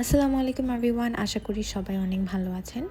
আসসালামু আলাইকুম এভরিওয়ান, আশা করি সবাই অনেক ভালো আছেন।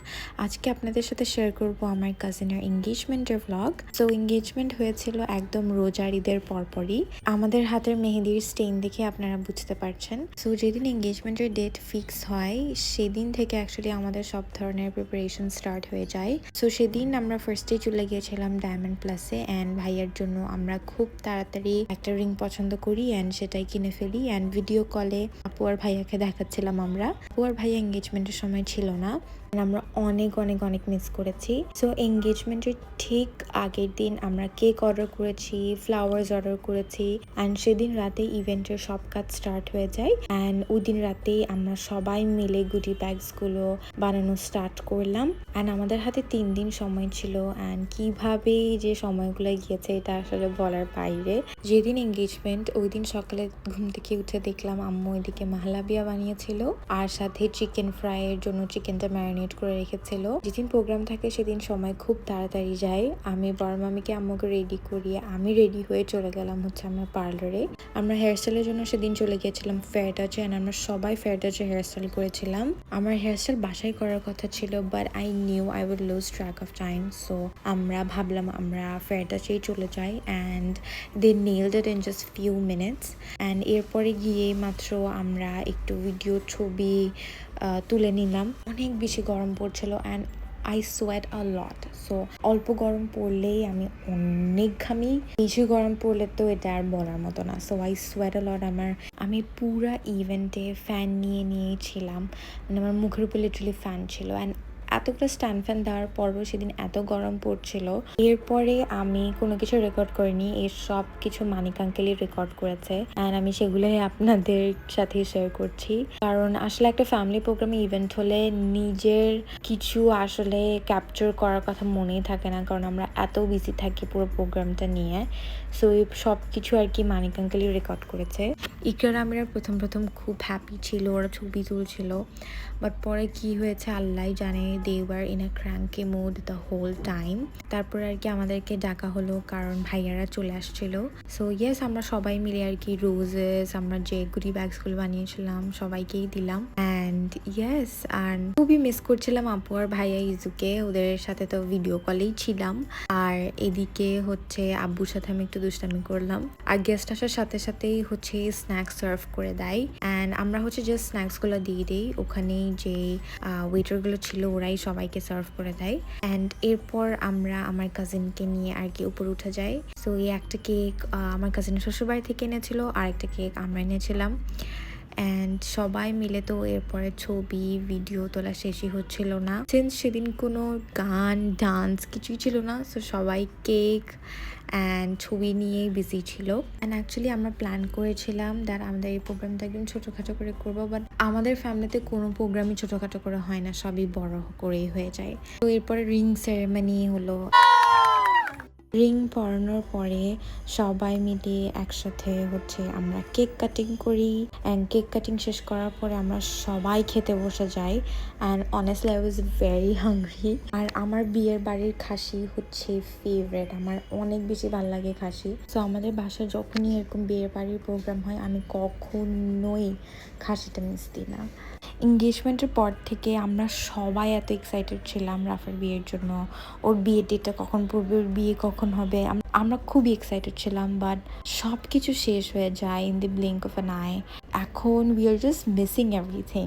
আজকে আপনাদের সাথে শেয়ার করব আমার কাজিনের এঙ্গেজমেন্টের ভ্লগ। সো এঙ্গেজমেন্ট হয়েছিল একদম রোজার ঈদের পরপরই। আমাদের হাতের মেহেদির স্টেইন দেখে আপনারা বুঝতে পারছেন। সো যেদিন এঙ্গেজমেন্টের ডেট ফিক্স হয় সেদিন থেকে অ্যাকচুয়ালি আমাদের সব ধরনের প্রিপারেশন স্টার্ট হয়ে যায়। সো সেদিন আমরা ফার্স্টে চলে গিয়েছিলাম ডায়মন্ড প্লাসে অ্যান্ড ভাইয়ার জন্য আমরা খুব তাড়াতাড়ি একটা রিং পছন্দ করি অ্যান্ড সেটাই কিনে ফেলি অ্যান্ড ভিডিও কলে আপু আর ভাইয়াকে দেখাচ্ছিলাম। আপু আর ভাইয়া এঙ্গেজমেন্টের সময় ছিল না, আমরা অনেক অনেক অনেক মিস করেছি। সো এঙ্গেজমেন্টের ঠিক আগের দিন আমরা কেক অর্ডার করেছি, ফ্লাওয়ার্স অর্ডার করেছি অ্যান্ড সেদিন রাতে ইভেন্টের সব কাজ স্টার্ট হয়ে যায় অ্যান্ড ওই দিন রাতেই আমরা সবাই মিলে গুডি ব্যাগসগুলো বানানো স্টার্ট করলাম অ্যান্ড আমাদের হাতে 3 দিন সময় ছিল অ্যান্ড কিভাবে যে সময়গুলো গিয়েছে এটা আসলে বলার বাইরে। যেদিন এঙ্গেজমেন্ট ওই দিন সকালে ঘুম থেকে উঠে দেখলাম আম্মু এদিকে মাহলাবিয়া বানিয়েছিল আর সাথে চিকেন ফ্রাইয়ের জন্য চিকেনটা ম্যারিনেট করে রেখেছিল। যেদিন প্রোগ্রাম থাকে সেদিন সময় খুব তাড়াতাড়ি যায়। আমি বড় মামিকে আম্মুকে রেডি করিয়ে আমি রেডি হয়ে চলে গেলাম আমার পার্লারে। আমরা হেয়ারস্টাইলের জন্য সেদিন চলে গিয়েছিলাম ফেয়ার টাচে অ্যান্ড আমরা সবাই ফেয়ার টাচে হেয়ারস্টাইল করেছিলাম। আমার হেয়ারস্টাইল বাসায় করার কথা ছিল but I knew I will lose track of time. So আমরা ভাবলাম আমরা ফেয়ার টাচেই চলে যাই and they nailed it in just few minutes and এরপরে গিয়ে মাত্র আমরা একটু ভিডিও ছবি তুলে নিলাম। অনেক বেশি গরম পড়ছিল and I sweat a lot. So অল্প গরম পড়লেই আমি অনেক ঘামি, বেশি গরম পড়লে তো এটা আর বলার মতো না। সো আই সোয়েট আ লট। আমি পুরা ইভেন্টে ফ্যান নিয়েছিলাম, মানে আমার মুখের উপর লিটারালি ফ্যান ছিল অ্যান্ড এতটা স্ট্যান্ড ফ্যান দেওয়ার পরও সেদিন এত গরম পড়ছিল। এরপরে আমি কোনো কিছু রেকর্ড করিনি, এর সব কিছু মানিক আঙ্কেলই রেকর্ড করেছে অ্যান্ড আমি সেগুলোই আপনাদের সাথে শেয়ার করছি। কারণ আসলে একটা ফ্যামিলি প্রোগ্রামে ইভেন্ট হলে নিজের কিছু আসলে ক্যাপচার করার কথা মনেই থাকে না, কারণ আমরা এত বিজি থাকি পুরো প্রোগ্রামটা নিয়ে। সো এই সব কিছু আর কি মানিক আঙ্কেলই রেকর্ড করেছে। ইকরার আমরা প্রথম খুব হ্যাপি ছিল, ওরা ছবি তুলছিল, বাট পরে কি হয়েছে আল্লাহ জানে। They were in a cranky mood the whole time. তারপর আর কি আমাদেরকে ডাকা হলো কারণ ভাইয়ারা চলে আসছিল। সো ইয়েস, আমরা সবাই মিলে আর কি রোজেস, আমরা যে গুডি ব্যাগসগুলো বানিয়েছিলাম সবাইকেই দিলাম অ্যান্ড ইয়েস। আর খুবই মিস করছিলাম আপু আর ভাইয়া ইজুকে, ওদের সাথে তো ভিডিও কলেই ছিলাম। আর এদিকে আব্বুর সাথে আমি একটু দুষ্টামি করলাম আর গেস্ট আসার সাথে সাথেই স্ন্যাক্স সার্ভ করে দেয় অ্যান্ড আমরা জাস্ট স্ন্যাক্সগুলো দিয়ে দিই। ওখানেই যে ওয়েটারগুলো ছিল ওরাই সবাইকে সার্ভ করে দেয় অ্যান্ড এরপর আমরা আমার কাজিনকে নিয়ে আর কি উপরে উঠে যাই। সো এই একটা কেক আমার কাজিনের শ্বশুরবাড়ি থেকে এনেছিল আর একটা কেক আমরা এনেছিলাম অ্যান্ড সবাই মিলে তো এরপরে ছবি ভিডিও তোলা শেষই হচ্ছিল না, সিন্স সেদিন কোনো গান ডান্স কিছুই ছিল না। সো সবাই কেক অ্যান্ড ছবি নিয়েই বিজি ছিল অ্যান্ড অ্যাকচুয়ালি আমরা প্ল্যান করেছিলাম দ্যাট আমাদের এই প্রোগ্রামটা একদম ছোটোখাটো করে করবো, বাট আমাদের ফ্যামিলিতে কোনো প্রোগ্রামই ছোটোখাটো করে হয় না, সবই বড় করেই হয়ে যায়। তো এরপরে রিং সেরেমনি হলো। রিং পরানোর পরে সবাই মিলে একসাথে আমরা কেক কাটিং করি অ্যান্ড কেক কাটিং শেষ করার পরে আমরা সবাই খেতে বসে যাই and honestly I was very hungry. আর আমার বিয়ের বাড়ির খাসি ফেভারেট, আমার অনেক বেশি ভালো লাগে খাসি। সো আমাদের বাসায় যখনই এরকম বিয়ের বাড়ির প্রোগ্রাম হয় আমি কখনোই খাসিটা মিস দিই না। এঙ্গেজমেন্টের পর থেকে আমরা সবাই এত এক্সাইটেড ছিলাম রাফের বিয়ের জন্য, ওর বিয়ের ডেটটা কখন পড়বে, ওর বিয়ে কখন হবে, আমরা খুবই এক্সাইটেড ছিলাম। বাট সব কিছু শেষ হয়ে যায় in the blink of an eye. এখন we are just missing everything.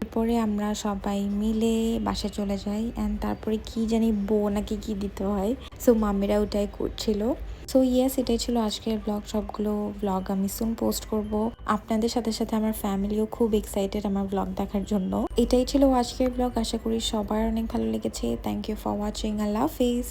এরপরে আমরা সবাই মিলে বাসায় চলে যাই অ্যান্ড তারপরে কি জানি নাকি কি দিতে হয়, সো মাম্মিরা ওটাই করছিল। সো ইয়েস, এটাই ছিল আজকের ব্লগ। সবগুলো ব্লগ আমি সুন পোস্ট করব আপনাদের সাথে সাথে আমার ফ্যামিলিও খুব এক্সাইটেড আমার ব্লগ দেখার জন্য। এটাই ছিল আজকের ব্লগ, আশা করি সবার অনেক ভালো লেগেছে। থ্যাংক ইউ ফর ওয়াচিং, আল্লাহ হাফিজ।